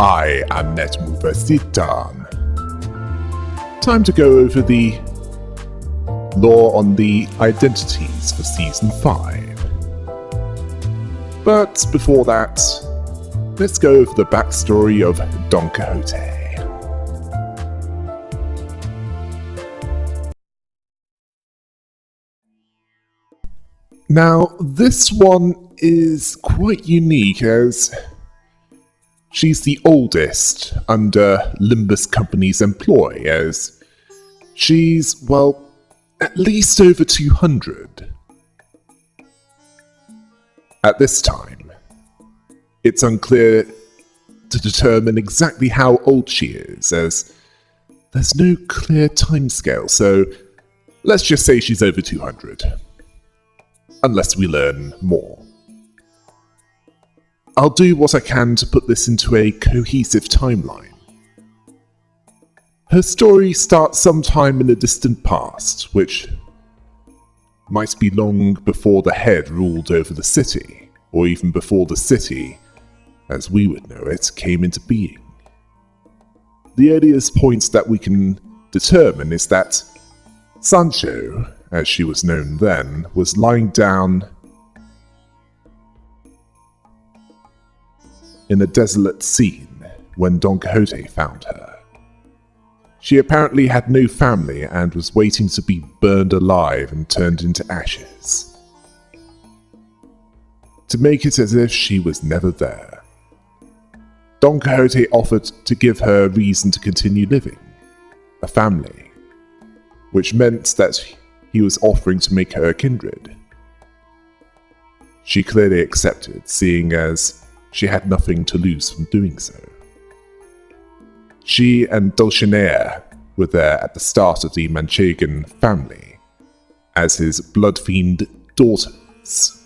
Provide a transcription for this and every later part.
I am NetMoverSitan. Time to go over the lore on the Identities for Season 5. But before that, let's go over the backstory of Don Quixote. Now, this one is quite unique as she's the oldest under Limbus Company's employ, as she's, well, at least over 200. At this time, it's unclear to determine exactly how old she is, as there's no clear timescale, so let's just say she's over 200. Unless we learn more. I'll do what I can to put this into a cohesive timeline. Her story starts sometime in the distant past, which might be long before the head ruled over the city, or even before the city, as we would know it, came into being. The earliest point that we can determine is that Sancho, as she was known then, was lying down in a desolate scene when Don Quixote found her. She apparently had no family and was waiting to be burned alive and turned into ashes, to make it as if she was never there. Don Quixote offered to give her a reason to continue living, a family, which meant that he was offering to make her a kindred. She clearly accepted, seeing as she had nothing to lose from doing so. She and Dulcinea were there at the start of the Manchegan family, as his blood-fiend daughters.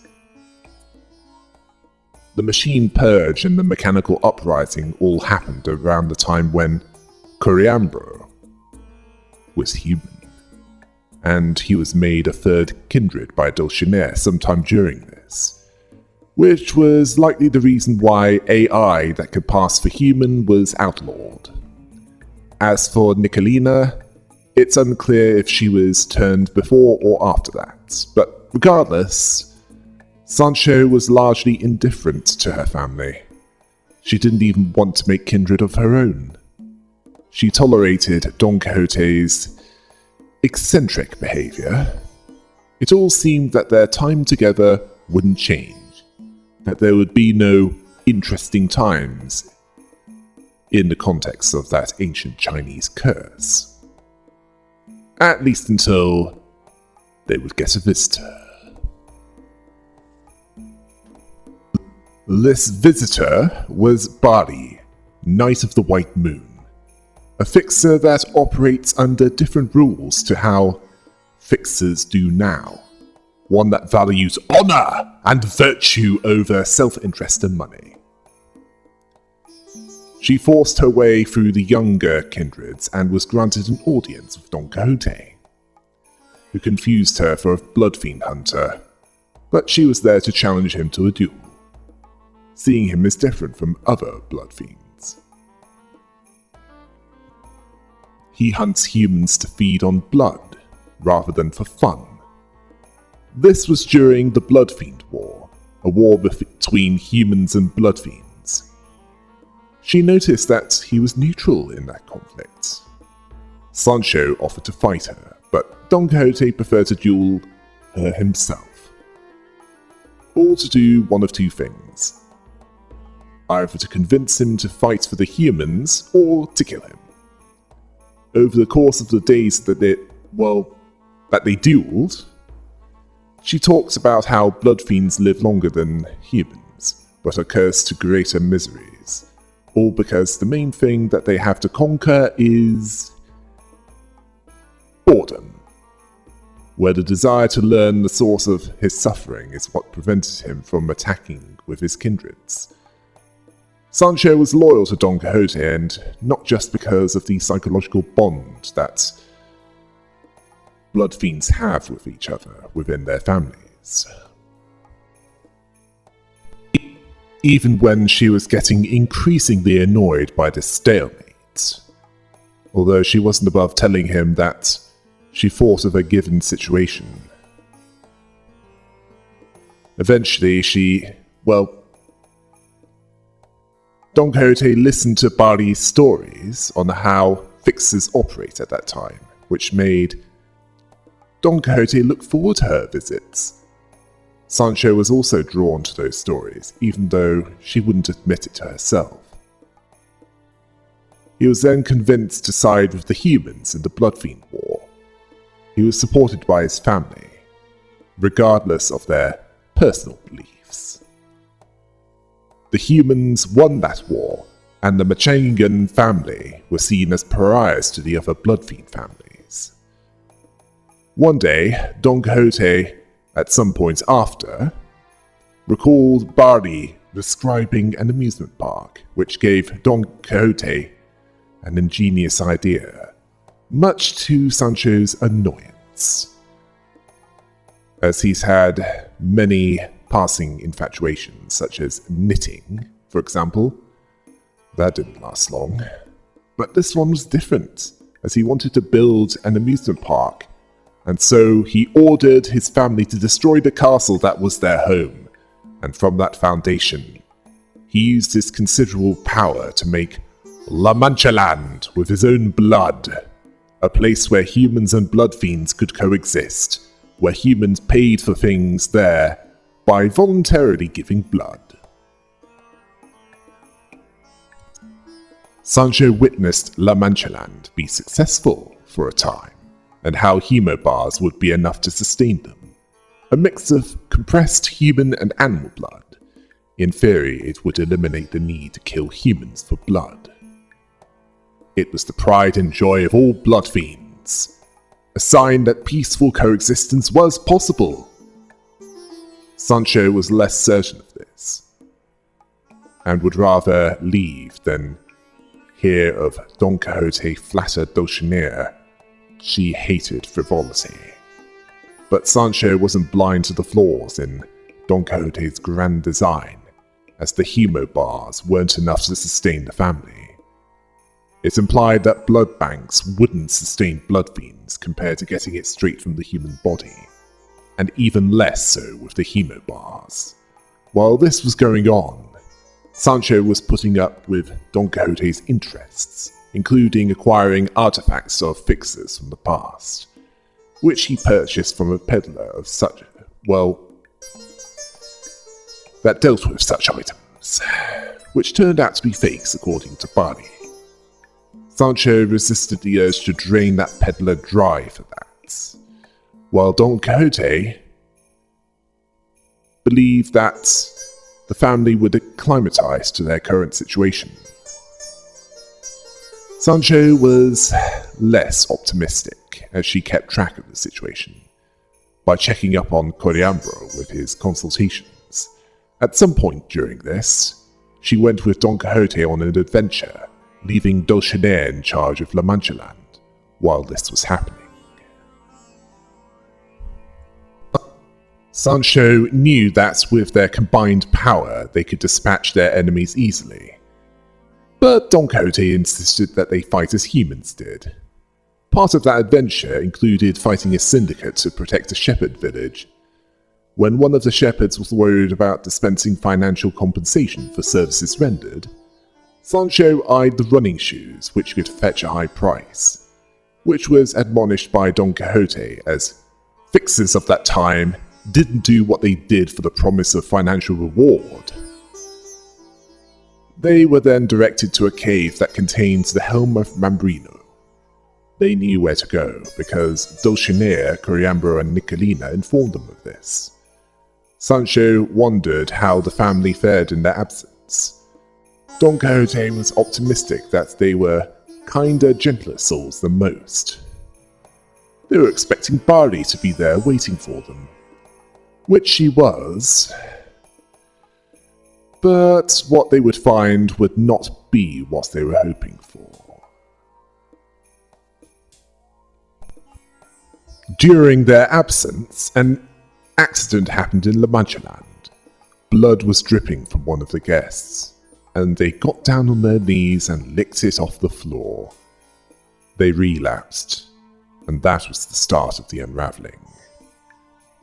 The machine purge and the mechanical uprising all happened around the time when Coriambro was human, and he was made a third kindred by Dulcinea sometime during this, which was likely the reason why AI that could pass for human was outlawed. As for Nicolina, it's unclear if she was turned before or after that, but regardless, Sancho was largely indifferent to her family. She didn't even want to make kindred of her own. She tolerated Don Quixote's eccentric behavior. It all seemed that their time together wouldn't change, that there would be no interesting times in the context of that ancient Chinese curse. At least until they would get a visitor. This visitor was Bari, Knight of the White Moon, a fixer that operates under different rules to how fixers do now. One that values honor and virtue over self-interest and money. She forced her way through the younger kindreds and was granted an audience with Don Quixote, who confused her for a bloodfiend hunter, but she was there to challenge him to a duel, seeing him as different from other bloodfiends. He hunts humans to feed on blood, rather than for fun. This was during the Bloodfiend War, a war between humans and bloodfiends. She noticed that he was neutral in that conflict. Sancho offered to fight her, but Don Quixote preferred to duel her himself. All to do one of two things. Either to convince him to fight for the humans, or to kill him. Over the course of the days that they dueled, she talks about how bloodfiends live longer than humans, but are cursed to greater miseries, all because the main thing that they have to conquer is boredom, where the desire to learn the source of his suffering is what prevented him from attacking with his kindreds. Sancho was loyal to Don Quixote, and not just because of the psychological bond that bloodfiends have with each other within their families. even when she was getting increasingly annoyed by this stalemate. Although she wasn't above telling him that she thought of a given situation. Eventually Don Quixote listened to Barney's stories on how fixers operate at that time, which made Don Quixote look forward to her visits. Sancho was also drawn to those stories, even though she wouldn't admit it to herself. He was then convinced to side with the humans in the Bloodfiend War. He was supported by his family, regardless of their personal beliefs. The humans won that war, and the Machangan family were seen as pariahs to the other Bloodfiend families. One day, Don Quixote, at some point after, recalled Barney describing an amusement park, which gave Don Quixote an ingenious idea, much to Sancho's annoyance, as he's had many passing infatuations, such as knitting, for example. That didn't last long. But this one was different, as he wanted to build an amusement park, and so he ordered his family to destroy the castle that was their home, and from that foundation, he used his considerable power to make La Mancha Land with his own blood, a place where humans and blood fiends could coexist, where humans paid for things there by voluntarily giving blood. Sancho witnessed La Mancha Land be successful for a time, and how hemobars would be enough to sustain them. A mix of compressed human and animal blood. In theory, it would eliminate the need to kill humans for blood. It was the pride and joy of all blood fiends, a sign that peaceful coexistence was possible. Sancho was less certain of this, and would rather leave than hear of Don Quixote flatter Dulcinea. She hated frivolity. But Sancho wasn't blind to the flaws in Don Quixote's grand design, as the hemobars weren't enough to sustain the family. It implied that blood banks wouldn't sustain blood fiends compared to getting it straight from the human body, and even less so with the hemobars. While this was going on, Sancho was putting up with Don Quixote's interests, including acquiring artifacts of fixers from the past, which he purchased from a peddler of such, that dealt with such items, which turned out to be fakes according to Barney. Sancho resisted the urge to drain that peddler dry for that, while Don Quixote believed that the family would acclimatize to their current situation. Sancho was less optimistic as she kept track of the situation, by checking up on Coriambro with his consultations. At some point during this, she went with Don Quixote on an adventure, leaving Dulcinea in charge of La Mancha Land while this was happening. Sancho knew that with their combined power they could dispatch their enemies easily, but Don Quixote insisted that they fight as humans did. Part of that adventure included fighting a syndicate to protect a shepherd village. When one of the shepherds was worried about dispensing financial compensation for services rendered, Sancho eyed the running shoes, which could fetch a high price, which was admonished by Don Quixote as fixers of that time didn't do what they did for the promise of financial reward. They were then directed to a cave that contained the Helm of Mambrino. They knew where to go, because Dulcinea, Coriambro and Nicolina informed them of this. Sancho wondered how the family fared in their absence. Don Quixote was optimistic that they were kinder, gentler souls than most. They were expecting Barley to be there waiting for them, which she was, but what they would find would not be what they were hoping for. During their absence, an accident happened in La Mancha Land. blood was dripping from one of the guests, and they got down on their knees and licked it off the floor. They relapsed, and that was the start of the unraveling.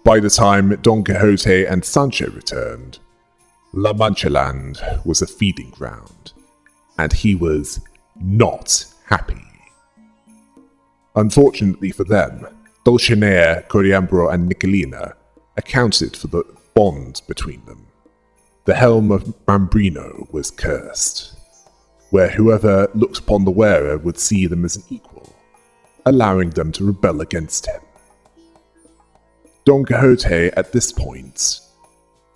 By the time Don Quixote and Sancho returned, La Mancha Land was a feeding ground, and he was not happy. Unfortunately for them, Dulcinea, Coriambro, and Nicolina accounted for the bond between them. The helm of Mambrino was cursed, where whoever looked upon the wearer would see them as an equal, allowing them to rebel against him. Don Quixote, at this point,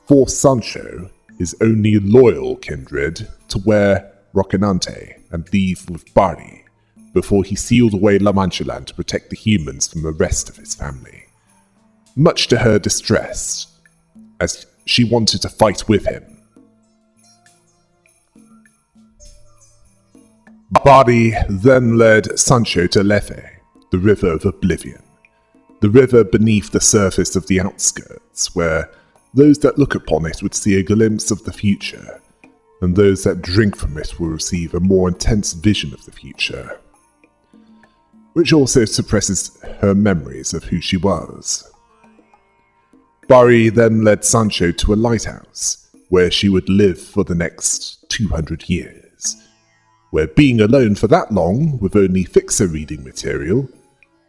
forced Sancho, his only loyal kindred, to wear Rocinante and leave with Bari, before he sealed away La Mancha Land to protect the humans from the rest of his family. Much to her distress, as she wanted to fight with him. Bari then led Sancho to Lethe, the River of Oblivion, the river beneath the surface of the outskirts, where those that look upon it would see a glimpse of the future, and those that drink from it will receive a more intense vision of the future, which also suppresses her memories of who she was. Bari then led Sancho to a lighthouse, where she would live for the next 200 years, where being alone for that long, with only fixer reading material,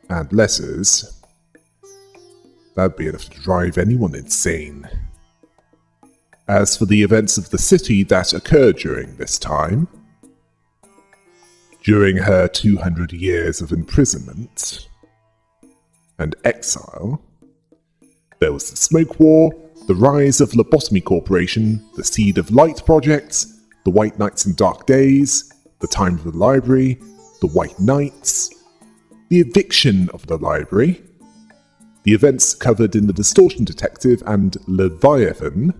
and letters, that'd be enough to drive anyone insane. As for the events of the city that occurred during this time, during her 200 years of imprisonment and exile, there was the Smoke War, the rise of Lobotomy Corporation, the Seed of Light projects, the White Nights and Dark Days, the Time of the Library, the White Knights, the eviction of the library, the events covered in The Distortion Detective and Leviathan.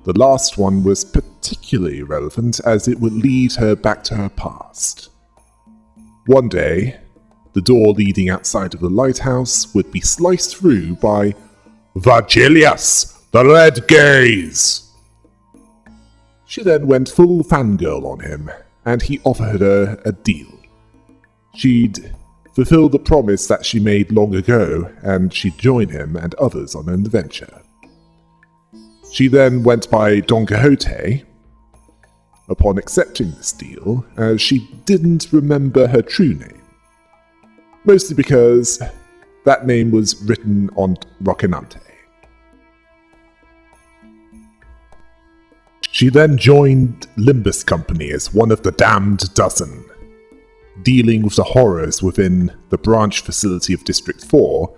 The last one was particularly relevant as it would lead her back to her past. One day, the door leading outside of the lighthouse would be sliced through by Virgilius, the Red Gaze. She then went full fangirl on him, and he offered her a deal. She'd fulfill the promise that she made long ago, and she'd join him and others on an adventure. She then went by Don Quixote upon accepting this deal, as she didn't remember her true name, mostly because that name was written on Rocinante. She then joined Limbus Company as one of the damned dozen, dealing with the horrors within the branch facility of District 4,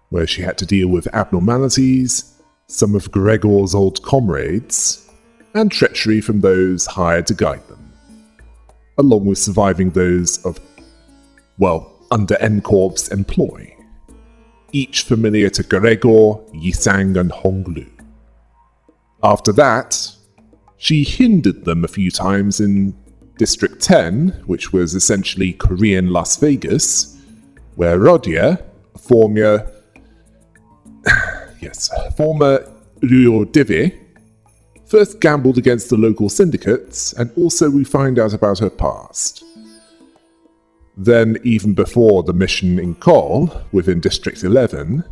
where she had to deal with abnormalities, some of Gregor's old comrades, and treachery from those hired to guide them, along with surviving those of, under N-Corp's employ, each familiar to Gregor, Yisang, and Honglu. After that, she hindered them a few times in District 10, which was essentially Korean Las Vegas, where Rodia, former Rio Divi, first gambled against the local syndicates, and also we find out about her past. Then, even before the mission in Col, within District 11,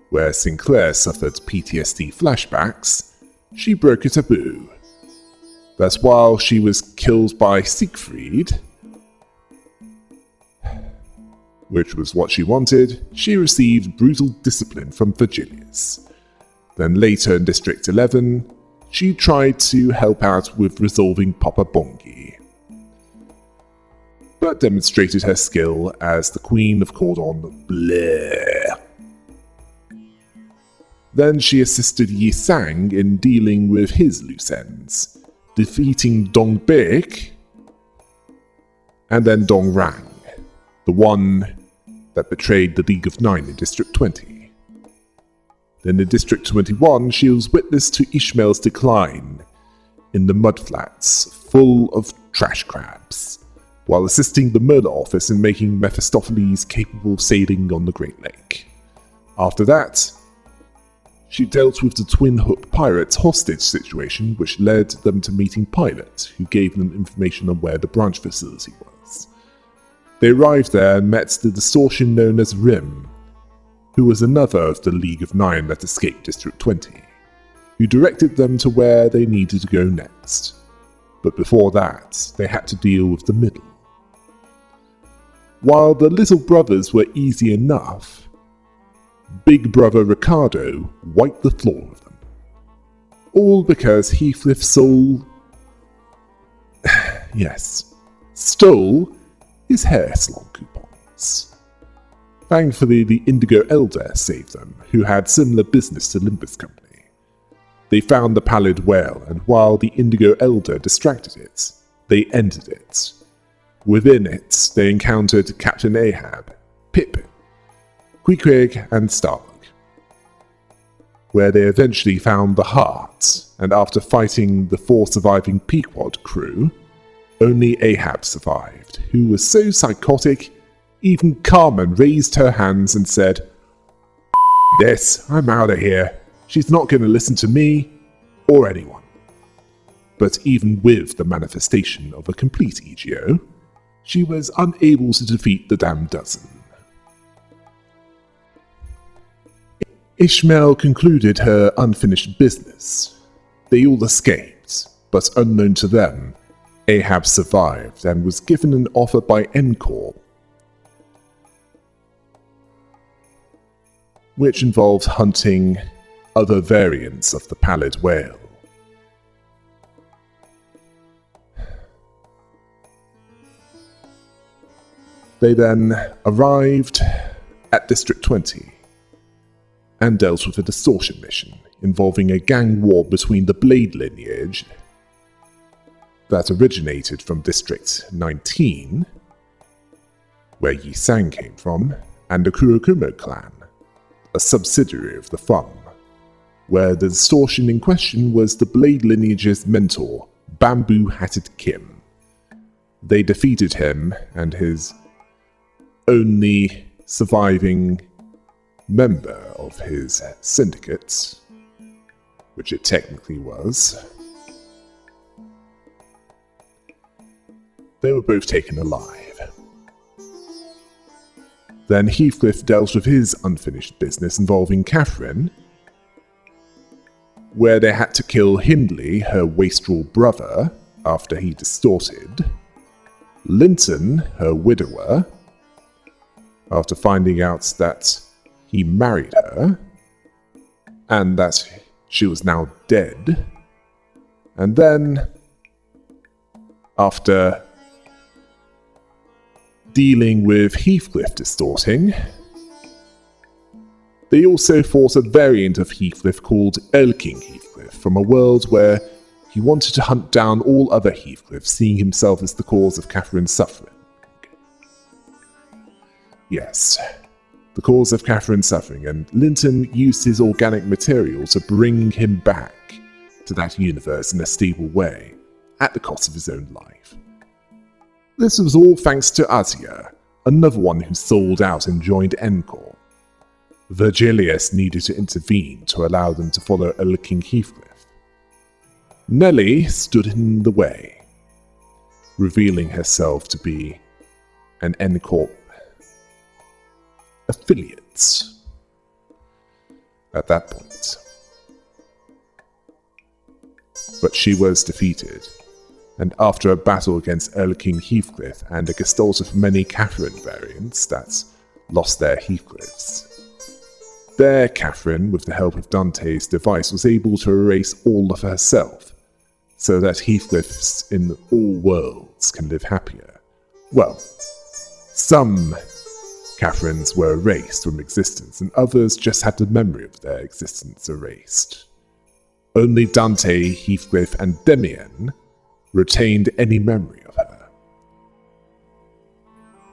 where Sinclair suffered PTSD flashbacks, she broke a taboo. That while she was killed by Siegfried, which was what she wanted, she received brutal discipline from Virgilius. Then later in District 11, she tried to help out with resolving Papa Bongi, but demonstrated her skill as the Queen of Cordon Bleu. Then she assisted Yi Sang in dealing with his loose ends, defeating Dong Baek, and then Dong Rang, the one that betrayed the League of Nine in District 20. Then in District 21, she was witness to Ishmael's decline in the mudflats, full of trash crabs, while assisting the murder office in making Mephistopheles capable of sailing on the Great Lake. After that, She dealt with the Twin Hook pirates' hostage situation, which led them to meeting Pilot, who gave them information on where the branch facility was. They arrived there and met the distortion known as Rim, who was another of the League of Nine that escaped District 20, who directed them to where they needed to go next. But before that, they had to deal with the Middle. While the little brothers were easy enough, Big Brother Ricardo wiped the floor with them. All because Heathcliff stole his hair salon coupons. Thankfully, the Indigo Elder saved them, who had similar business to Limbus Company. They found the Pallid Whale, and while the Indigo Elder distracted it, they ended it. Within it, they encountered Captain Ahab, Pip, Queequeg, and Starbuck, where they eventually found the Heart, and after fighting the 4 surviving Pequod crew, only Ahab survived, who was so psychotic, even Carmen raised her hands and said, "This, I'm out of here. She's not going to listen to me, or anyone." But even with the manifestation of a complete EGO, she was unable to defeat the damn dozen. Ishmael concluded her unfinished business. They all escaped, but unknown to them, Ahab survived and was given an offer by Encore, which involved hunting other variants of the Pallid Whale. They then arrived at District 20 and dealt with a distortion mission involving a gang war between the Blade lineage that originated from District 19, where Yi Sang came from, and the Kurokumo clan, a subsidiary of the Fum, where the distortion in question was the Blade lineage's mentor, Bamboo-Hatted Kim. They defeated him and his only surviving member of his syndicate, which it technically was. They were both taken alive. Then Heathcliff dealt with his unfinished business involving Catherine, where they had to kill Hindley, her wastrel brother, after he distorted, Linton, her widower, after finding out that he married her, and that she was now dead, and then, after dealing with Heathcliff distorting, they also fought a variant of Heathcliff called Erlking Heathcliff from a world where he wanted to hunt down all other Heathcliffs, seeing himself as the cause of Catherine's suffering. Yes, the cause of Catherine's suffering, and Linton used his organic material to bring him back to that universe in a stable way, at the cost of his own life. This was all thanks to Azia, another one who sold out and joined Encore. Virgilius needed to intervene to allow them to follow Erlking Heathcliff. Nellie stood in the way, revealing herself to be an Encore affiliate at that point. But she was defeated, and after a battle against Erlking Heathcliff and a gestalt of many Catherine variants that lost their Heathcliffs, their Catherine, with the help of Dante's device, was able to erase all of herself, so that Heathcliffs in all worlds can live happier. Well, some Catherines were erased from existence, and others just had the memory of their existence erased. Only Dante, Heathcliff, and Demian retained any memory of her.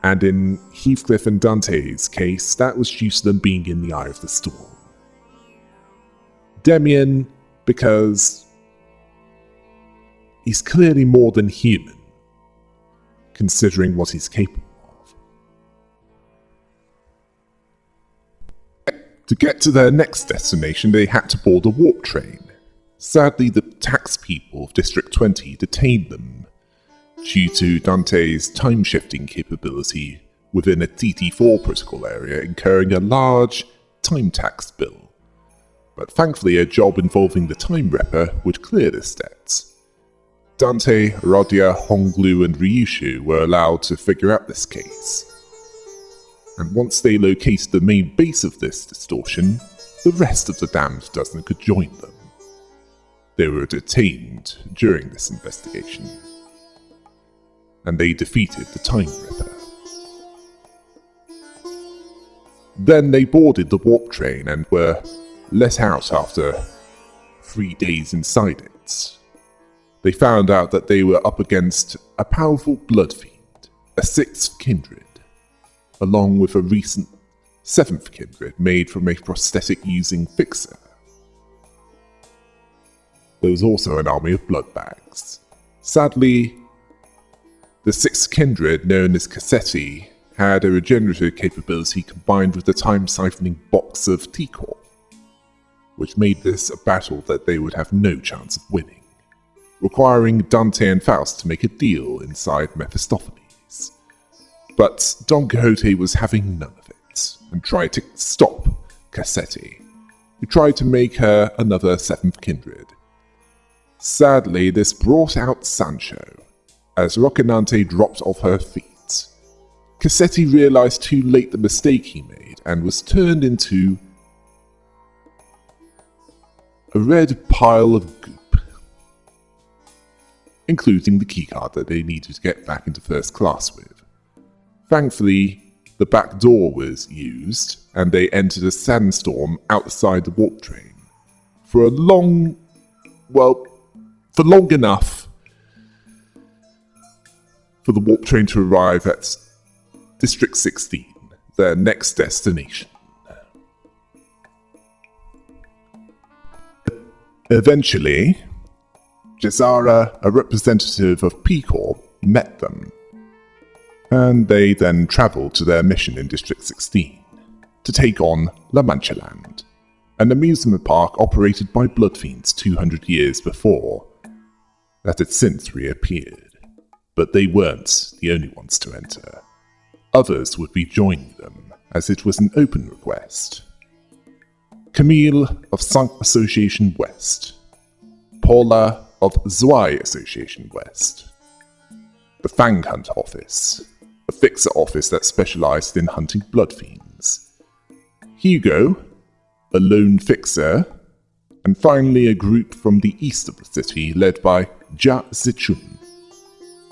And in Heathcliff and Dante's case, that was due to them being in the eye of the storm. Demian, because he's clearly more than human, considering what he's capable of. To get to their next destination, they had to board a warp train. Sadly, the tax people of District 20 detained them due to Dante's time-shifting capability within a TT4 protocol area, incurring a large time tax bill. But thankfully, a job involving the Time Ripper would clear this debt. Dante, Rodya, Honglu, and Ryushu were allowed to figure out this case. And once they located the main base of this distortion, the rest of the damned dozen could join them. They were detained during this investigation, and they defeated the Time Ripper. Then they boarded the warp train and were let out after 3 days inside it. They found out that they were up against a powerful blood fiend, a 6th kindred, along with a recent 7th kindred made from a prosthetic-using fixer. There was also an army of blood bags. Sadly, the 6th kindred, known as Cassetti, had a regenerative capability combined with the time-siphoning box of T-Core, which made this a battle that they would have no chance of winning, requiring Dante and Faust to make a deal inside Mephistopheles. But Don Quixote was having none of it, and tried to stop Cassetti, who tried to make her another 7th kindred. Sadly, this brought out Sancho, as Rocinante dropped off her feet. Cassetti realized too late the mistake he made, and was turned into a red pile of goop, including the keycard that they needed to get back into first class with. Thankfully, the back door was used, and they entered a sandstorm outside the warp train. For long enough for the warp train to arrive at District 16, their next destination. Eventually, Jazara, a representative of P-Corps, met them, and they then travelled to their mission in District 16 to take on La Mancha Land, an amusement park operated by Bloodfiends 200 years before, that had since reappeared. But they weren't the only ones to enter. Others would be joining them, as it was an open request. Camille of Sank Association West, Paula of Zwei Association West, the Fang Hunt Office, a fixer office that specialized in hunting blood fiends, Hugo, a lone fixer, and finally a group from the east of the city led by Jia Zichun,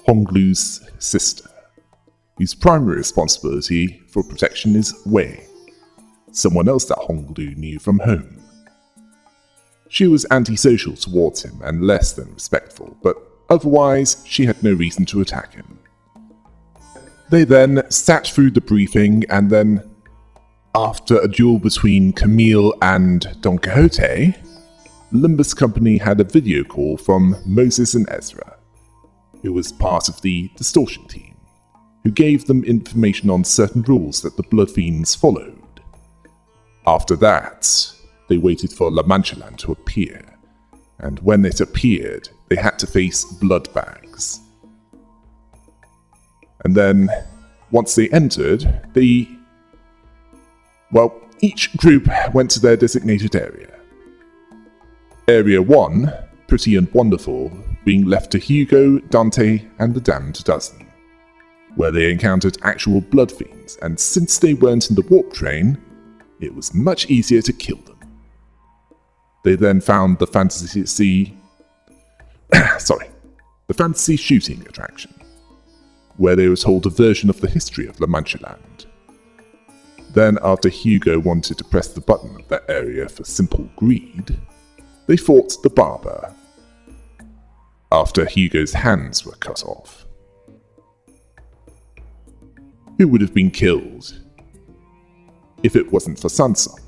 Honglu's sister, whose primary responsibility for protection is Wei, someone else that Honglu knew from home. She was antisocial towards him and less than respectful, but otherwise she had no reason to attack him. They then sat through the briefing, and then, after a duel between Camille and Don Quixote, Limbus Company had a video call from Moses and Ezra, who was part of the Distortion team, who gave them information on certain rules that the Blood Fiends followed. After that, they waited for La Mancha Land to appear, and when it appeared, they had to face blood bags. And then, once they entered, each group went to their designated area. Area 1, Pretty and Wonderful, being left to Hugo, Dante, and the Damned Dozen, where they encountered actual blood fiends, and since they weren't in the warp train, it was much easier to kill them. They then found the fantasy shooting attraction, where they were told a version of the history of La Mancha Land. Then, after Hugo wanted to press the button of that area for simple greed, they fought the barber, after Hugo's hands were cut off, who would have been killed if it wasn't for Sansa,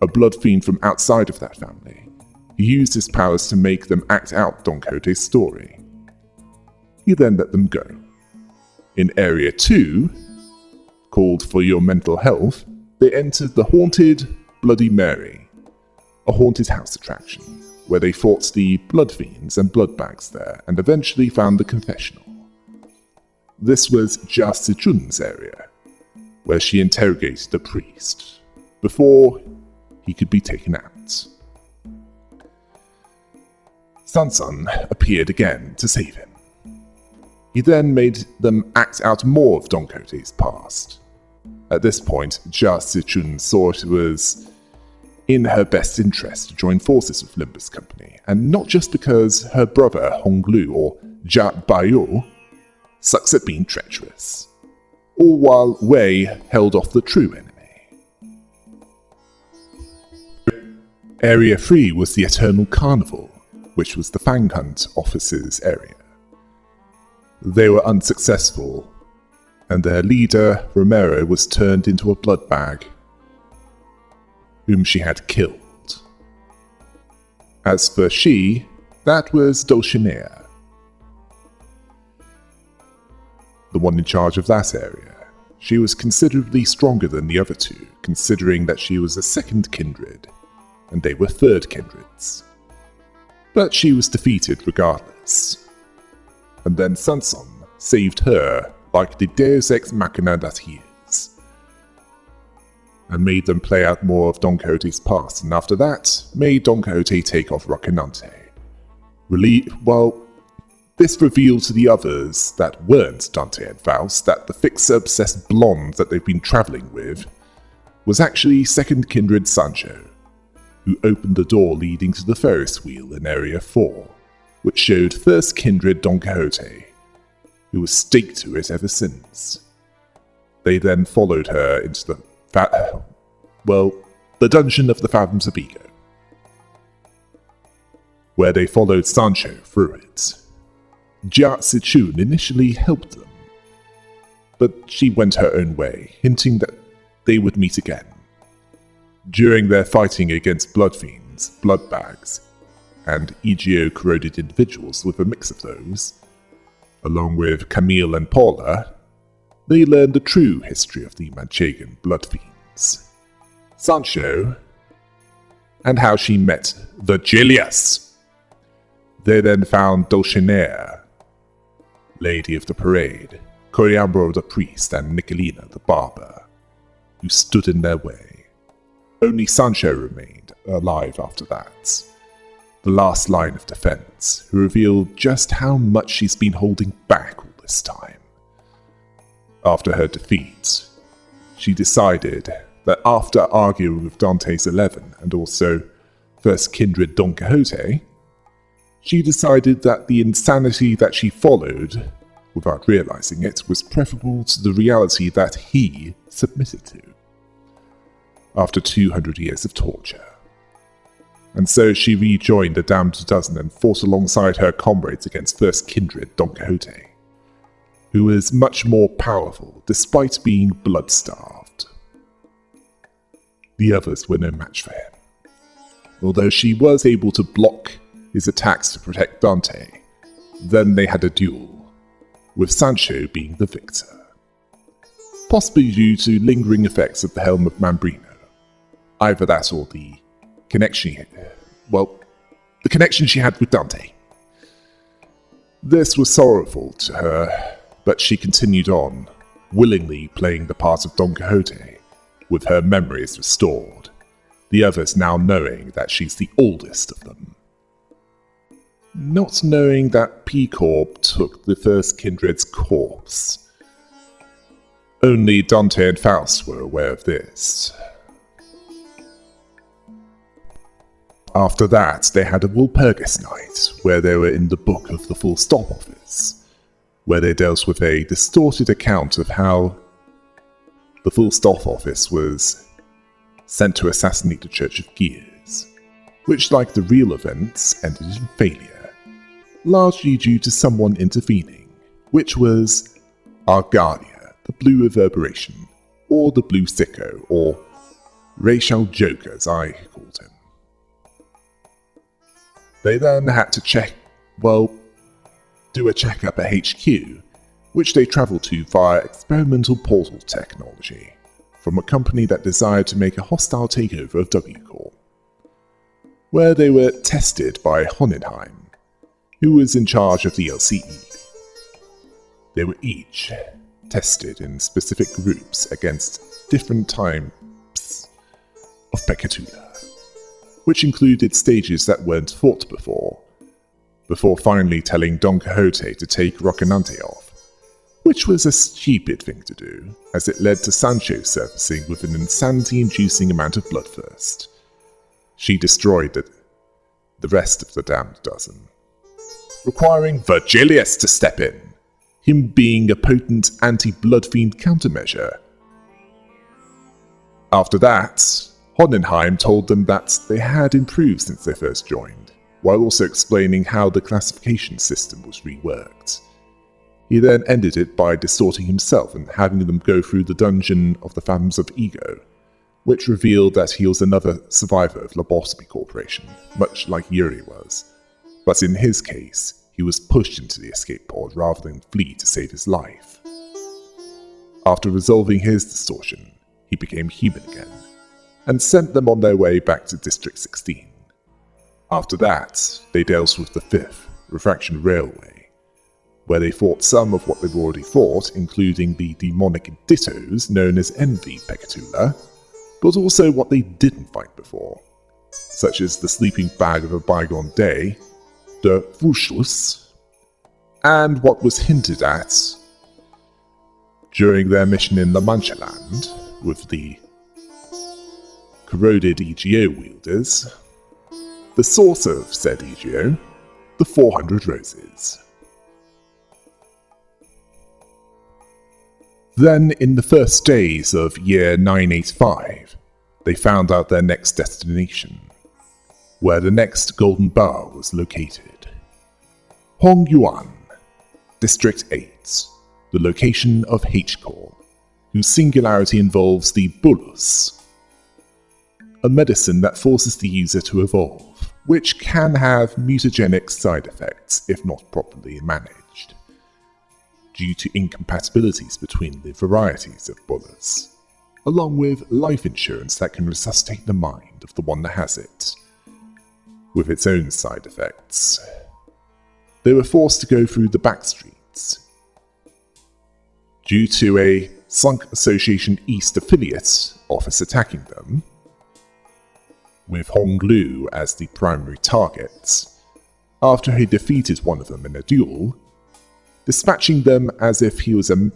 a blood fiend from outside of that family, who used his powers to make them act out Don Quixote's story. He then let them go. In Area 2, called For Your Mental Health, they entered the haunted Bloody Mary, a haunted house attraction, where they fought the blood fiends and blood bags there, and eventually found the confessional. This was Jia Sichun's area, where she interrogated the priest, before he could be taken out. Sansan appeared again to save him. He then made them act out more of Don Quixote's past. At this point, Jia Sichun saw it was in her best interest to join forces with Limbus Company, and not just because her brother Honglu, or Jia Baiyu, sucks at being treacherous, all while Wei held off the true enemy. Area 3 was the Eternal Carnival, which was the Fang Hunt officers' area. They were unsuccessful, and their leader, Romero, was turned into a blood bag, whom she had killed. As for she, that was Dulcinea, the one in charge of that area. She was considerably stronger than the other two, considering that she was a second kindred, and they were third kindreds. But she was defeated regardless. And then Sanson saved her like the Deus Ex Machina that he is, and made them play out more of Don Quixote's past, and after that, made Don Quixote take off Rocinante. This revealed to the others that weren't Dante and Faust that the fixer-obsessed blonde that they've been travelling with was actually second kindred Sancho, who opened the door leading to the Ferris wheel in Area 4, which showed first kindred Don Quixote, who was staked to it ever since. They then followed her into the dungeon of the Fathoms of Ego, where they followed Sancho through it. Jia Sichun initially helped them, but she went her own way, hinting that they would meet again. During their fighting against blood fiends, blood bags, and EGO-corroded individuals with a mix of those, along with Camille and Paula, they learned the true history of the Manchegan blood fiends, Sancho, and how she met the Julius. They then found Dulcinea, Lady of the Parade, Coriambro the priest, and Nicolina the barber, who stood in their way. Only Sancho remained alive after that, the last line of defense, who revealed just how much she's been holding back all this time. After her defeat, she decided that after arguing with Dante's 11 and also first kindred Don Quixote, she decided that the insanity that she followed, without realizing it, was preferable to the reality that he submitted to, after 200 years of torture. And so she rejoined the Damned Dozen and fought alongside her comrades against first kindred Don Quixote, who was much more powerful despite being blood-starved. The others were no match for him, although she was able to block his attacks to protect Dante. Then they had a duel, with Sancho being the victor, possibly due to lingering effects of the Helm of Mambrino. Either that or the connection she had with Dante. This was sorrowful to her, but she continued on, willingly playing the part of Don Quixote, with her memories restored, the others now knowing that she's the oldest of them. Not knowing that P-Corp took the first kindred's corpse. Only Dante and Faust were aware of this. After that, they had a Walpurgis night, where they were in the Book of the Full Stop office, where they dealt with a distorted account of how the Full Stop office was sent to assassinate the Church of Gears, which, like the real events, ended in failure, largely due to someone intervening, which was Argalia, the Blue Reverberation, or the Blue Sicko, or Racial Joker as I called him. They then had to do a checkup at HQ, which they travelled to via experimental portal technology, from a company that desired to make a hostile takeover of W-Corp, where they were tested by Hohenheim, who was in charge of the LCE. They were each tested in specific groups against different types of Pekatula, which included stages that weren't fought before finally telling Don Quixote to take Rocinante off, which was a stupid thing to do, as it led to Sancho surfacing with an insanity-inducing amount of blood first. She destroyed the rest of the damned dozen, requiring Virgilius to step in, him being a potent anti-blood fiend countermeasure. After that, Hohenheim told them that they had improved since they first joined, while also explaining how the classification system was reworked. He then ended it by distorting himself and having them go through the dungeon of the Phantoms of Ego, which revealed that he was another survivor of Lobotomy Corporation, much like Yuri was. But in his case, he was pushed into the escape pod rather than flee to save his life. After resolving his distortion, he became human again, and sent them on their way back to District 16. After that, they dealt with the 5th, Refraction Railway, where they fought some of what they've already fought, including the demonic dittos known as Envy Pekatula, but also what they didn't fight before, such as the sleeping bag of a bygone day, the Fushus, and what was hinted at during their mission in La Mancha Land with the corroded EGO wielders, the source of said EGO, the 400 Roses. Then, in the first days of year 985, they found out their next destination, where the next golden bar was located. Hongyuan, District 8, the location of H-Core, whose singularity involves the Bolus, a medicine that forces the user to evolve, which can have mutagenic side effects if not properly managed, due to incompatibilities between the varieties of Bolus, along with life insurance that can resuscitate the mind of the one that has it, with its own side effects. They were forced to go through the back streets, due to a Slunk Association East affiliate office attacking them, with Honglu as the primary target, after he defeated one of them in a duel, dispatching them as if he was a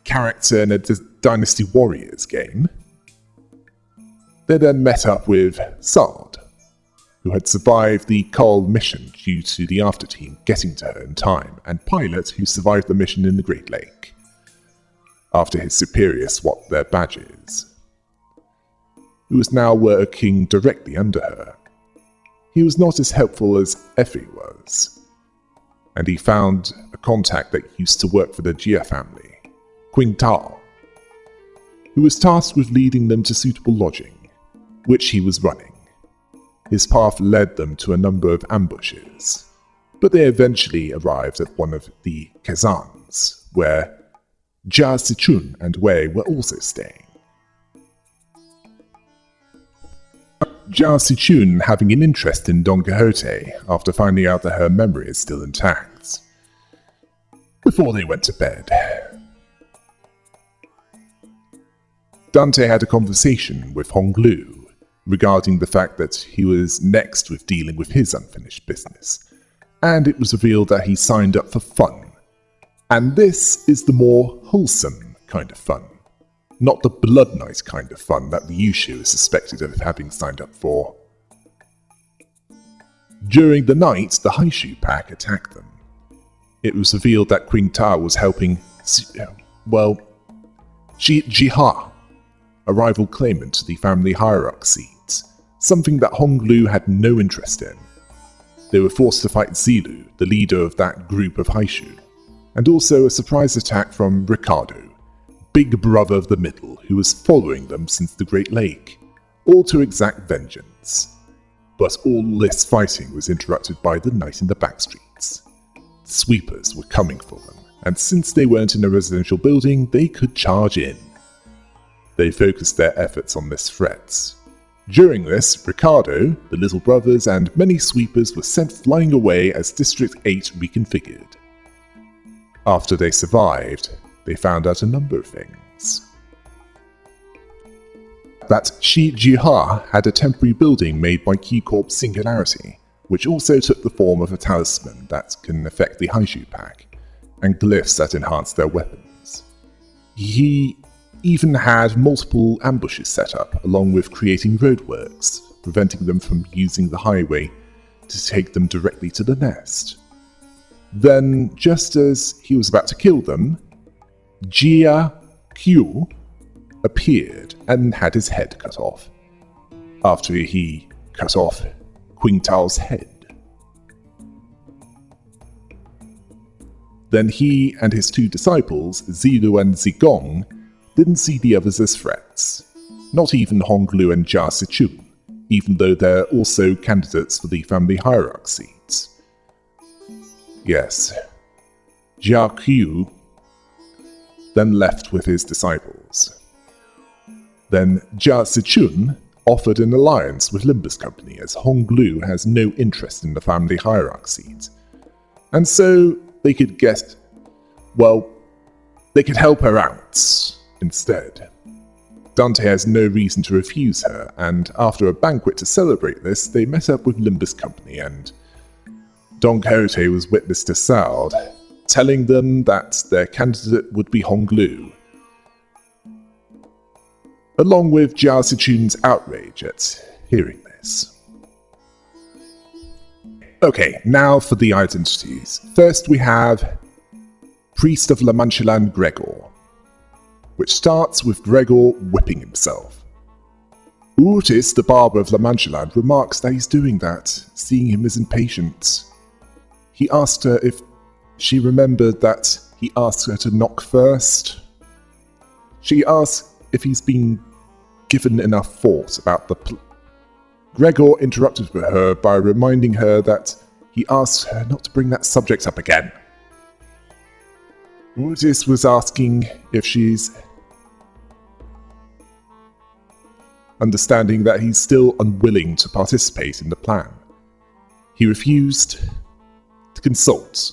character in a Dynasty Warriors game. They then met up with Sard, who had survived the Carl mission due to the after-team getting to her in time, and Pilot, who survived the mission in the Great Lake, after his superior swapped their badges, who was now working directly under her. He was not as helpful as Effie was, and he found a contact that used to work for the Jia family, Qingtao, who was tasked with leading them to suitable lodging, which he was running. His path led them to a number of ambushes, but they eventually arrived at one of the Kazans, where Jia Sichun and Wei were also staying. Jia Sichun having an interest in Don Quixote after finding out that her memory is still intact, before they went to bed. Dante had a conversation with Honglu regarding the fact that he was next with dealing with his unfinished business, and it was revealed that he signed up for fun. And this is the more wholesome kind of fun, not the blood knight kind of fun that the Yushu is suspected of having signed up for. During the night, the Haishu pack attacked them. It was revealed that Qingtao was helping, Jiha, a rival claimant to the family hierarch seat, something that Honglu had no interest in. They were forced to fight Zilu, the leader of that group of Haishu, and also a surprise attack from Ricardo, big brother of the middle, who was following them since the Great Lake, all to exact vengeance. But all this fighting was interrupted by the night in the backstreets. Sweepers were coming for them, and since they weren't in a residential building, they could charge in. They focused their efforts on this threat. During this, Ricardo, the little brothers, and many sweepers were sent flying away as District 8 reconfigured. After they survived, they found out a number of things. That Shi Jiha had a temporary building made by Q-Corp Singularity, which also took the form of a talisman that can affect the Haiju pack, and glyphs that enhance their weapons. He even had multiple ambushes set up, along with creating roadworks, preventing them from using the highway to take them directly to the nest. Then, just as he was about to kill them, Jia Q appeared and had his head cut off, after he cut off Qingtao's head. Then he and his two disciples, Zilu and Zigong, didn't see the others as threats, not even Honglu and Jia Sichun, even though they're also candidates for the family hierarch seats. Yes, Jia Qiu then left with his disciples. Then Jia Sichun offered an alliance with Limbus Company, as Honglu has no interest in the family hierarch seat. And so they could they could help her out instead. Dante has no reason to refuse her, and after a banquet to celebrate this, they met up with Limbus Company, and Don Quixote was witness to Saud, telling them that their candidate would be Honglu, along with Jia Sichun's outrage at hearing this. Okay, now for the identities. First we have Priest of La Manchalan Gregor, which starts with Gregor whipping himself. Urtis, the barber of La Manchalan, remarks that he's doing that, seeing him as impatient. He asked her if she remembered that he asked her to knock first. She asks if he's been given enough thought about the Gregor interrupted her by reminding her that he asked her not to bring that subject up again. Urtis was asking if she's understanding that he's still unwilling to participate in the plan. He refused to consult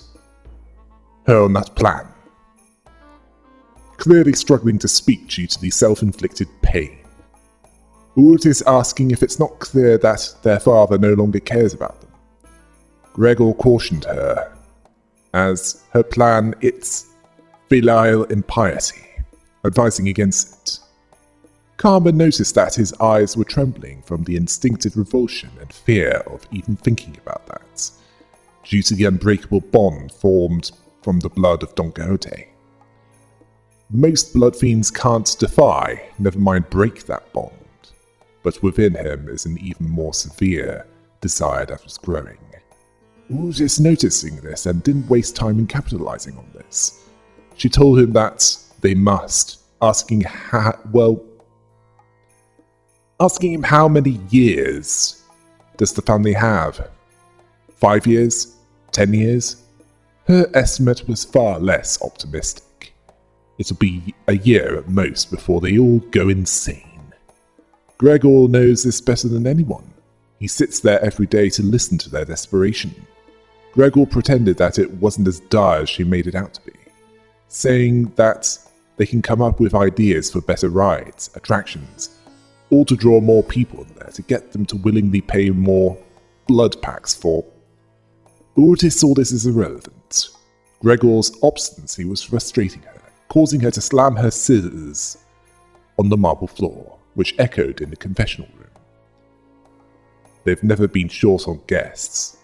her on that plan, clearly struggling to speak due to the self-inflicted pain. Urtis asking if it's not clear that their father no longer cares about them. Gregor cautioned her, as her plan it's filial impiety, advising against it. Karma noticed that his eyes were trembling from the instinctive revulsion and fear of even thinking about that, due to the unbreakable bond formed from the blood of Don Quixote. Most blood fiends can't defy, never mind break that bond, but within him is an even more severe desire that was growing. Urtis noticing this and didn't waste time in capitalizing on this. She told him that they must, asking him how many years does the family have? 5 years? 10 years? Her estimate was far less optimistic. It'll be a year at most before they all go insane. Gregor knows this better than anyone. He sits there every day to listen to their desperation. Gregor pretended that it wasn't as dire as she made it out to be, saying that they can come up with ideas for better rides, attractions, all to draw more people in there to get them to willingly pay more blood packs for. Urtis saw this as irrelevant. Gregor's obstinacy was frustrating her, causing her to slam her scissors on the marble floor, which echoed in the confessional room. They've never been short on guests.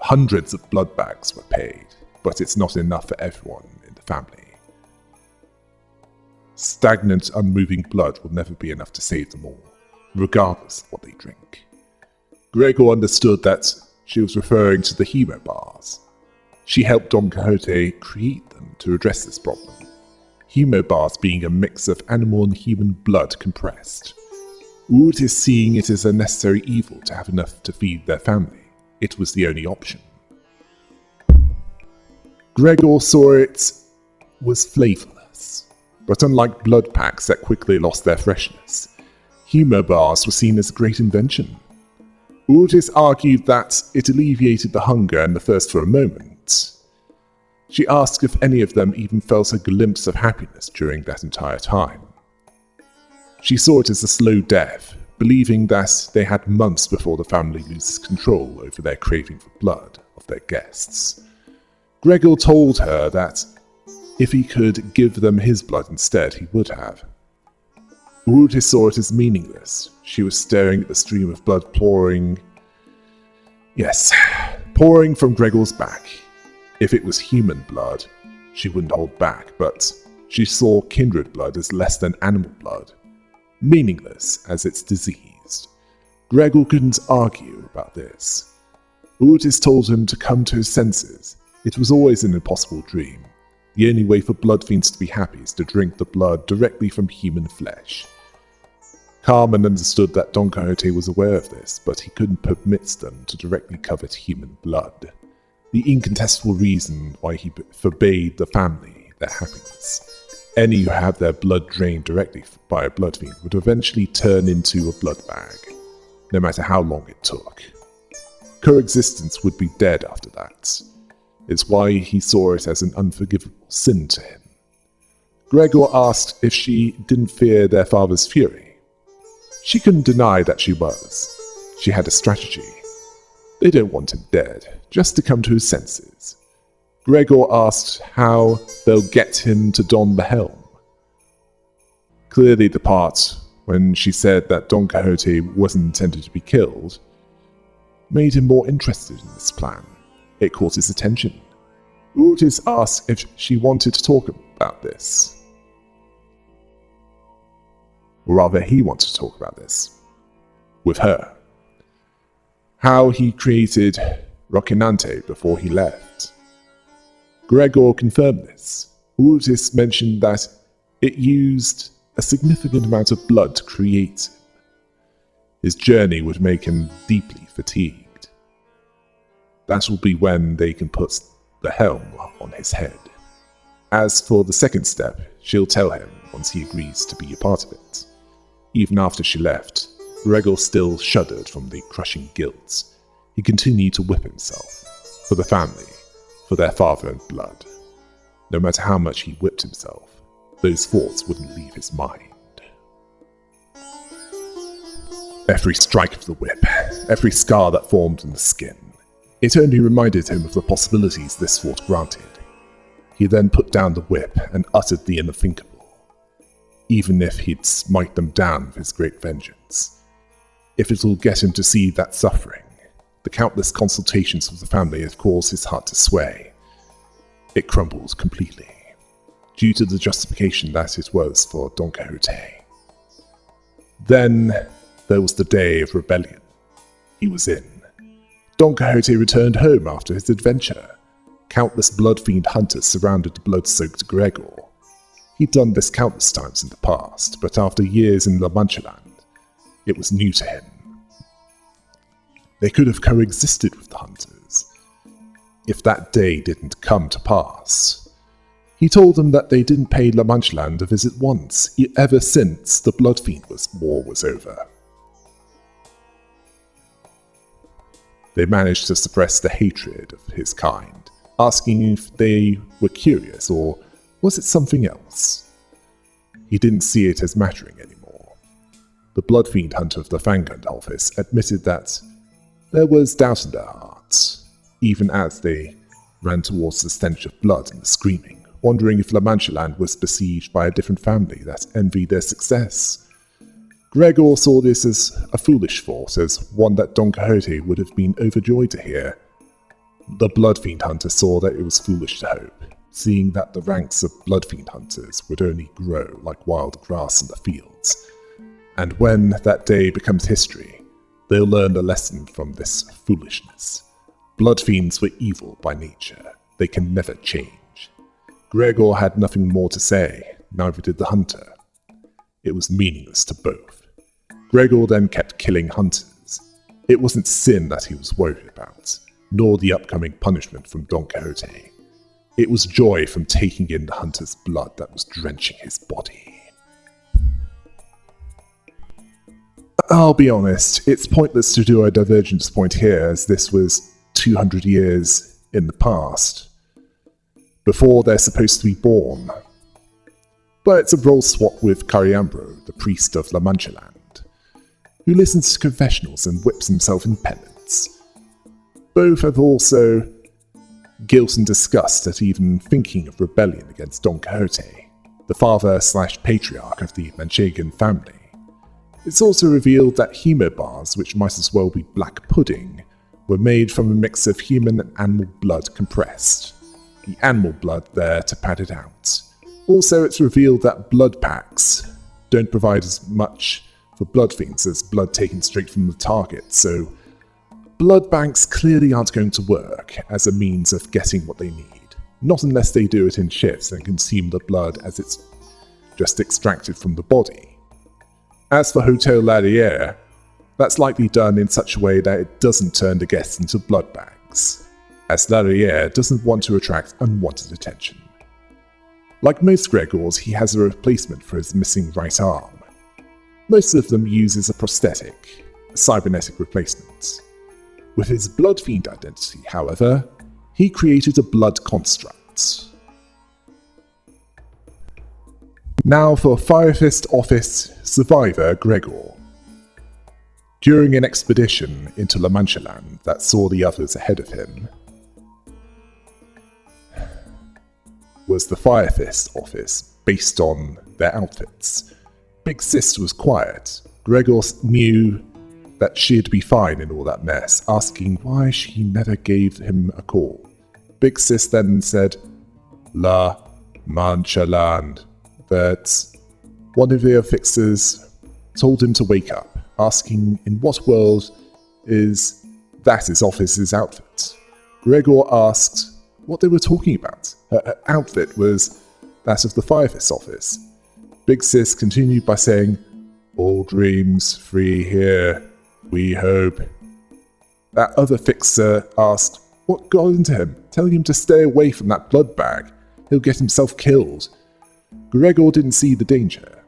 Hundreds of blood bags were paid, but it's not enough for everyone in the family. Stagnant, unmoving blood will never be enough to save them all, regardless of what they drink. Gregor understood that she was referring to the hero bars. She helped Don Quixote create them to address this problem. Hemo bars being a mix of animal and human blood compressed. Urtis seeing it as a necessary evil to have enough to feed their family. It was the only option. Gregor saw it was flavorless, but unlike blood packs that quickly lost their freshness, humor bars were seen as a great invention. Urtis argued that it alleviated the hunger and the thirst for a moment. She asked if any of them even felt a glimpse of happiness during that entire time. She saw it as a slow death, believing that they had months before the family loses control over their craving for blood of their guests. Gregor told her that if he could give them his blood instead, he would have. Urtis saw it as meaningless. She was staring at the stream of blood pouring from Gregor's back. If it was human blood, she wouldn't hold back, but she saw kindred blood as less than animal blood, meaningless as it's diseased. Gregor couldn't argue about this. Urtis told him to come to his senses. It was always an impossible dream. The only way for blood fiends to be happy is to drink the blood directly from human flesh. Carmen understood that Don Quixote was aware of this, but he couldn't permit them to directly covet human blood. The incontestable reason why he forbade the family their happiness. Any who had their blood drained directly by a blood fiend would eventually turn into a blood bag, no matter how long it took. Coexistence would be dead after that. It's why he saw it as an unforgivable sin to him. Gregor asked if she didn't fear their father's fury. She couldn't deny that she was. She had a strategy. They don't want him dead, just to come to his senses. Gregor asked how they'll get him to don the helm. Clearly the part when she said that Don Quixote wasn't intended to be killed made him more interested in this plan. It caught his attention. Urtis asked if she wanted to talk about this. Or rather, he wanted to talk about this. With her. How he created Rocinante before he left. Gregor confirmed this. Urtis mentioned that it used a significant amount of blood to create him. His journey would make him deeply fatigued. That will be when they can put the helm on his head. As for the second step, she'll tell him once he agrees to be a part of it. Even after she left, Gregor still shuddered from the crushing guilt. He continued to whip himself. For the family, for their father and blood. No matter how much he whipped himself, those thoughts wouldn't leave his mind. Every strike of the whip, every scar that formed in the skin, it only reminded him of the possibilities this thought granted. He then put down the whip and uttered the unthinkable, even if he'd smite them down with his great vengeance. If it'll get him to see that suffering, the countless consultations of the family had caused his heart to sway. It crumbled completely, due to the justification that it was for Don Quixote. Then there was the day of rebellion. He was in. Don Quixote returned home after his adventure. Countless blood-fiend hunters surrounded the blood-soaked Gregor. He'd done this countless times in the past, but after years in La Mancha land, it was new to him. They could have coexisted with the hunters, if that day didn't come to pass. He told them that they didn't pay La Mancha land a visit once, ever since the blood-fiend war was over. They managed to suppress the hatred of his kind, asking if they were curious or was it something else. He didn't see it as mattering anymore. The blood-fiend hunter of the Fangund office admitted that there was doubt in their hearts, even as they ran towards the stench of blood and the screaming, wondering if La Mancha land was besieged by a different family that envied their success. Gregor saw this as a foolish thought, as one that Don Quixote would have been overjoyed to hear. The Bloodfiend Hunter saw that it was foolish to hope, seeing that the ranks of Bloodfiend Hunters would only grow like wild grass in the fields. And when that day becomes history, they'll learn a lesson from this foolishness. Bloodfiends were evil by nature. They can never change. Gregor had nothing more to say, neither did the hunter. It was meaningless to both. Gregor then kept killing hunters. It wasn't sin that he was worried about, nor the upcoming punishment from Don Quixote. It was joy from taking in the hunter's blood that was drenching his body. I'll be honest, it's pointless to do a divergence point here, as this was 200 years in the past, before they're supposed to be born. But it's a role swap with Cariambro, the priest of La Mancha Land, who listens to confessionals and whips himself in penance. Both have also guilt and disgust at even thinking of rebellion against Don Quixote, the father/patriarch of the Manchegan family. It's also revealed that humo bars, which might as well be black pudding, were made from a mix of human and animal blood compressed. The animal blood there to pad it out. Also, it's revealed that blood packs don't provide as much for blood fiends as blood taken straight from the target, so blood banks clearly aren't going to work as a means of getting what they need. Not unless they do it in shifts and consume the blood as it's just extracted from the body. As for Hotel Larriere, that's likely done in such a way that it doesn't turn the guests into blood bags, as Larriere doesn't want to attract unwanted attention. Like most Gregors, he has a replacement for his missing right arm. Most of them uses a prosthetic, a cybernetic replacement. With his blood fiend identity, however, he created a blood construct. Now for Firefist Office survivor Gregor. During an expedition into La Mancha Land that saw the others ahead of him, was the Firefist Office based on their outfits. Big Sis was quiet. Gregor knew that she'd be fine in all that mess, asking why she never gave him a call. Big Sis then said, La Mancha Land, that one of their fixers told him to wake up, asking in what world is that his office's outfit. Gregor asked what they were talking about. Her outfit was that of the Firefist office. Big Sis continued by saying, all dreams free here, we hope. That other fixer asked what got into him, telling him to stay away from that blood bag. He'll get himself killed. Gregor didn't see the danger.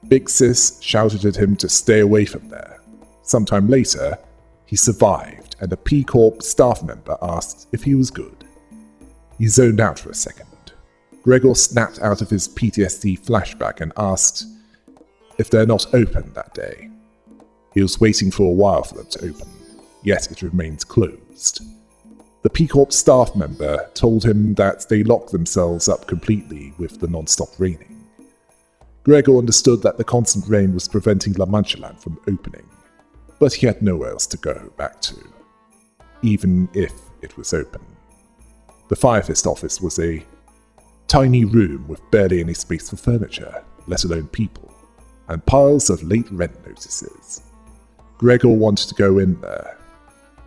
Big Sis shouted at him to stay away from there. Sometime later, he survived, and a P Corp staff member asked if he was good. He zoned out for a second. Gregor snapped out of his PTSD flashback and asked if they're not open that day. He was waiting for a while for them to open, yet it remained closed. The P Corp staff member told him that they locked themselves up completely with the non-stop raining. Gregor understood that the constant rain was preventing La Mancha Land from opening, but he had nowhere else to go back to, even if it was open. The Firefist office was a tiny room with barely any space for furniture, let alone people, and piles of late rent notices. Gregor wanted to go in there.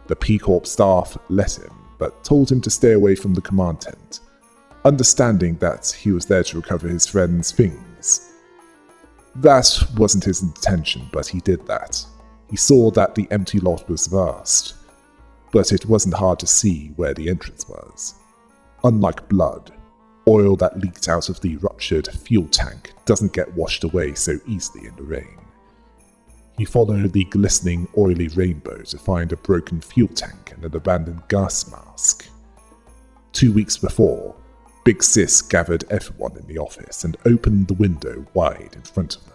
The P Corp staff let him, but told him to stay away from the command tent, understanding that he was there to recover his friend's things. That wasn't his intention, but he did that. He saw that the empty lot was vast, but it wasn't hard to see where the entrance was. Unlike blood, oil that leaked out of the ruptured fuel tank doesn't get washed away so easily in the rain. He followed the glistening, oily rainbow to find a broken fuel tank and an abandoned gas mask. 2 weeks before, Big Sis gathered everyone in the office and opened the window wide in front of them.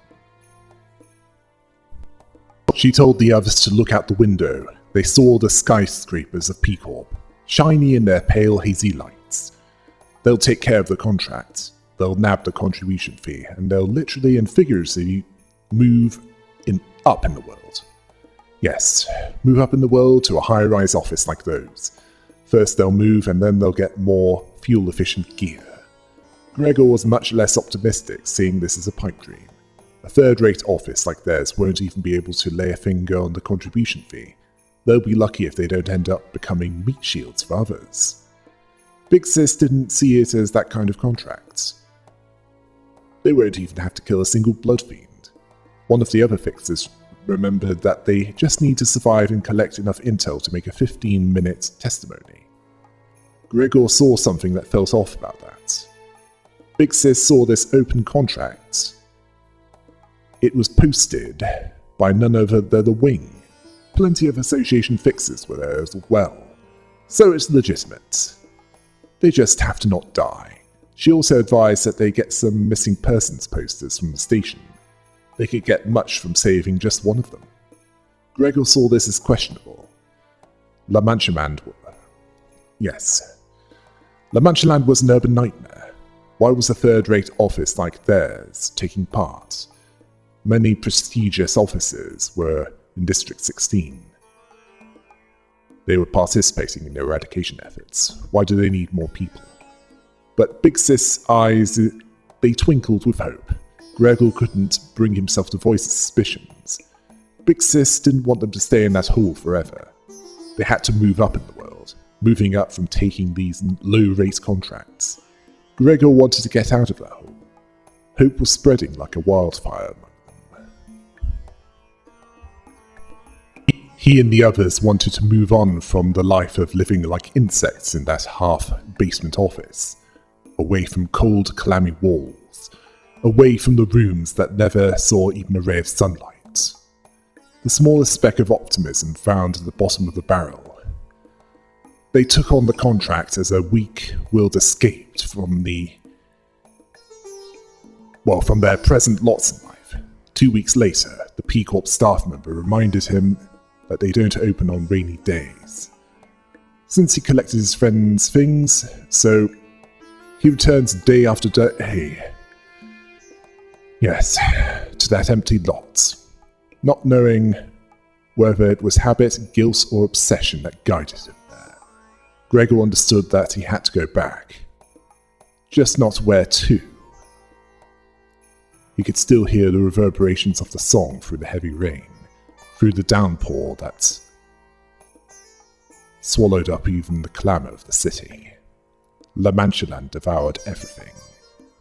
She told the others to look out the window. They saw the skyscrapers of P Corp, shiny in their pale, hazy lights. They'll take care of the contract, they'll nab the contribution fee, and they'll literally and figuratively move up in the world. Yes, move up in the world to a high-rise office like those. First they'll move and then they'll get more fuel-efficient gear. Gregor was much less optimistic, seeing this as a pipe dream. A third-rate office like theirs won't even be able to lay a finger on the contribution fee. They'll be lucky if they don't end up becoming meat shields for others. Big Sis didn't see it as that kind of contract. They won't even have to kill a single blood fiend. One of the other fixers remembered that they just need to survive and collect enough intel to make a 15-minute testimony. Gregor saw something that felt off about that. Big Sis saw this open contract. It was posted by none other than the Wing. Plenty of association fixers were there as well, so it's legitimate. They just have to not die. She also advised that they get some missing persons posters from the station. They could get much from saving just one of them. Gregor saw this as questionable. La Mancha Land was an urban nightmare. Why was a third-rate office like theirs taking part? Many prestigious offices were in District 16. They were participating in eradication efforts. Why do they need more people? But Big Sis' eyes, they twinkled with hope. Gregor couldn't bring himself to voice his suspicions. Big Sis didn't want them to stay in that hole forever. They had to move up in the world, moving up from taking these low-rate contracts. Gregor wanted to get out of that hole. Hope was spreading like a wildfire among them. He and the others wanted to move on from the life of living like insects in that half-basement office, away from cold, clammy walls, away from the rooms that never saw even a ray of sunlight. The smallest speck of optimism found at the bottom of the barrel. They took on the contract as a weak-willed escape from their present lots in life. 2 weeks later, the P Corp staff member reminded him that they don't open on rainy days. Since he collected his friend's things, so he returns day after day. Yes, to that empty lot. Not knowing whether it was habit, guilt, or obsession that guided him there. Gregor understood that he had to go back. Just not where to. He could still hear the reverberations of the song through the heavy rain, through the downpour that swallowed up even the clamour of the city. La Mancha Land devoured everything.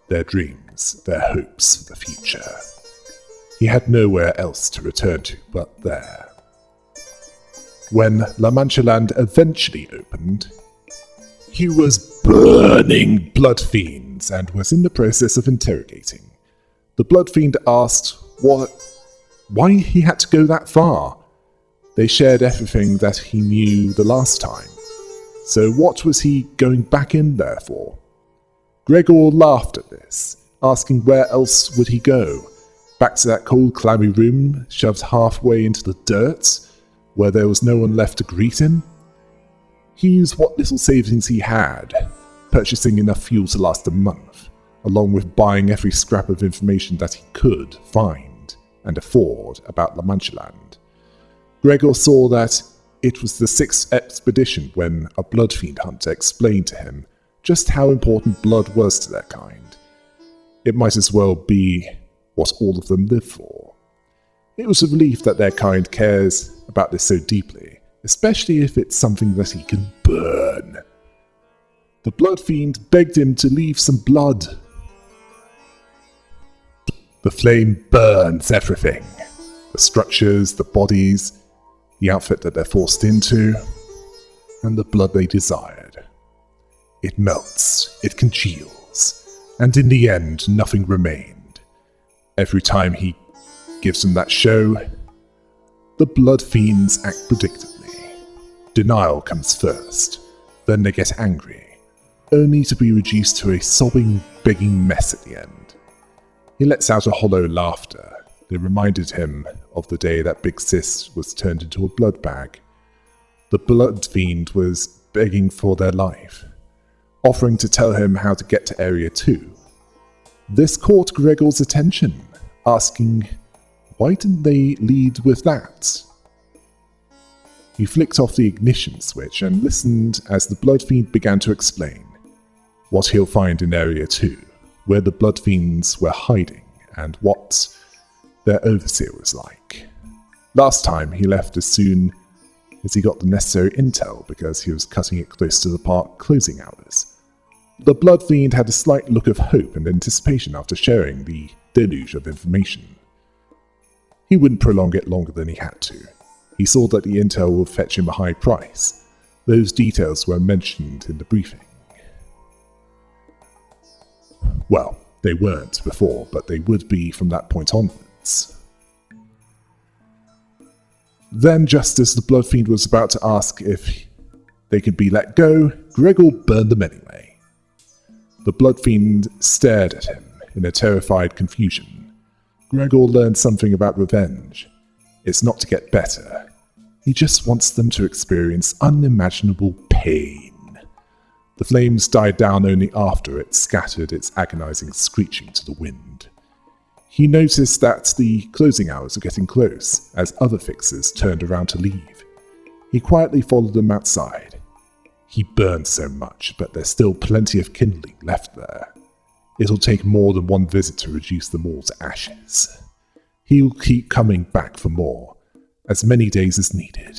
Their dreams, their hopes for the future. He had nowhere else to return to but there. When La Mancha Land eventually opened, he was burning blood fiends and was in the process of interrogating. The blood fiend asked why he had to go that far. They shared everything that he knew the last time. So what was he going back in there for? Gregor laughed at this, asking where else would he go? Back to that cold, clammy room, shoved halfway into the dirt, where there was no one left to greet him? He used what little savings he had, purchasing enough fuel to last a month, along with buying every scrap of information that he could find and afford about La Mancha Land. Gregor saw that it was the 6th expedition when a blood fiend hunter explained to him just how important blood was to their kind. It might as well be what all of them live for. It was a relief that their kind cares about this so deeply, especially if it's something that he can burn. The blood fiend begged him to leave some blood. The flame burns everything. The structures, the bodies, the outfit that they're forced into, and the blood they desired. It melts, it congeals, and in the end, nothing remained. Every time he gives them that show, the blood fiends act predictably. Denial comes first, then they get angry, only to be reduced to a sobbing, begging mess at the end. He lets out a hollow laughter that reminded him of the day that Big Sis was turned into a blood bag. The blood fiend was begging for their life, offering to tell him how to get to Area 2. This caught Gregor's attention, asking, why didn't they lead with that? He flicked off the ignition switch and listened as the blood fiend began to explain what he'll find in Area 2, where the blood fiends were hiding, and what their overseer was like. Last time, he left as soon as he got the necessary intel because he was cutting it close to the park closing hours. The blood fiend had a slight look of hope and anticipation after sharing the deluge of information. He wouldn't prolong it longer than he had to. He saw that the intel would fetch him a high price. Those details were mentioned in the briefing. Well, they weren't before, but they would be from that point onwards. Then, just as the Bloodfiend was about to ask if they could be let go, Gregor burned them anyway. The Bloodfiend stared at him in a terrified confusion. Gregor learned something about revenge. It's not to get better. He just wants them to experience unimaginable pain. The flames died down only after it scattered its agonizing screeching to the wind. He noticed that the closing hours were getting close as other fixers turned around to leave. He quietly followed them outside. He burned so much, but there's still plenty of kindling left there. It'll take more than one visit to reduce them all to ashes. He'll keep coming back for more, as many days as needed,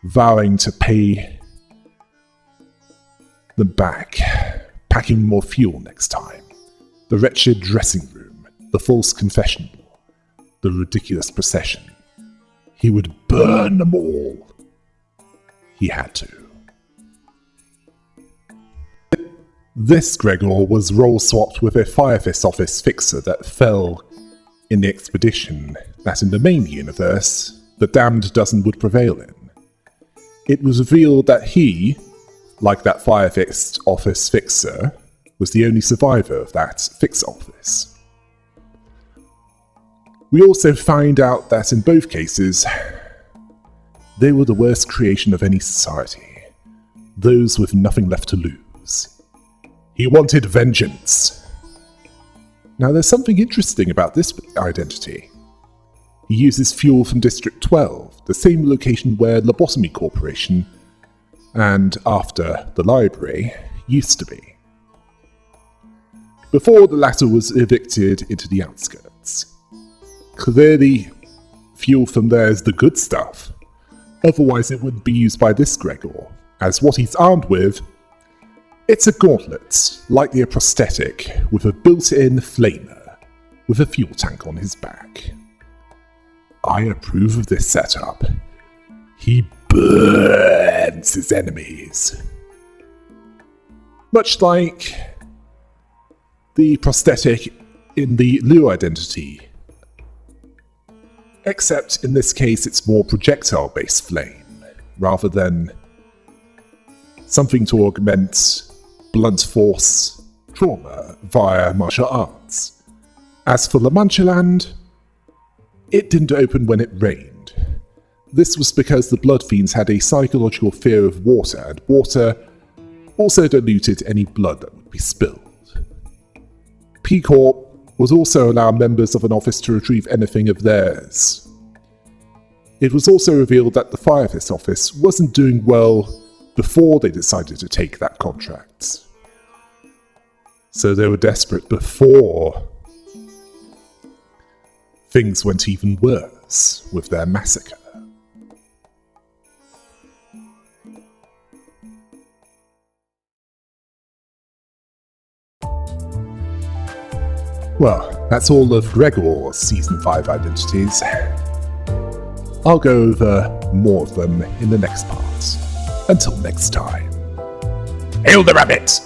vowing to pay them back, packing more fuel next time. The wretched dressing room, the false confessional, the ridiculous procession. He would burn them all. He had to. This Gregor was role-swapped with a Firefist office fixer that fell in the expedition that in the main universe, the Damned Dozen would prevail in. It was revealed that he, like that Firefist office fixer, was the only survivor of that fix office. We also find out that in both cases, they were the worst creation of any society, those with nothing left to lose. He wanted vengeance. Now there's something interesting about this identity. He uses fuel from District 12, the same location where Lobotomy Corporation, and after the library, used to be, before the latter was evicted into the outskirts. Clearly, fuel from there is the good stuff. Otherwise it wouldn't be used by this Gregor, as what he's armed with, it's a gauntlet, likely a prosthetic, with a built-in flamer, with a fuel tank on his back. I approve of this setup. He burns his enemies. Much like the prosthetic in the Lu identity, except in this case it's more projectile-based flame, rather than something to augment blunt force trauma via martial arts. As for La Mancha Land, it didn't open when it rained. This was because the Bloodfiends had a psychological fear of water, and water also diluted any blood that would be spilled. P-Corp would also allow members of an office to retrieve anything of theirs. It was also revealed that the Firefist office wasn't doing well before they decided to take that contract. So they were desperate before things went even worse with their massacre. Well, that's all of Gregor's Season 5 identities. I'll go over more of them in the next part. Until next time. Hail the rabbit!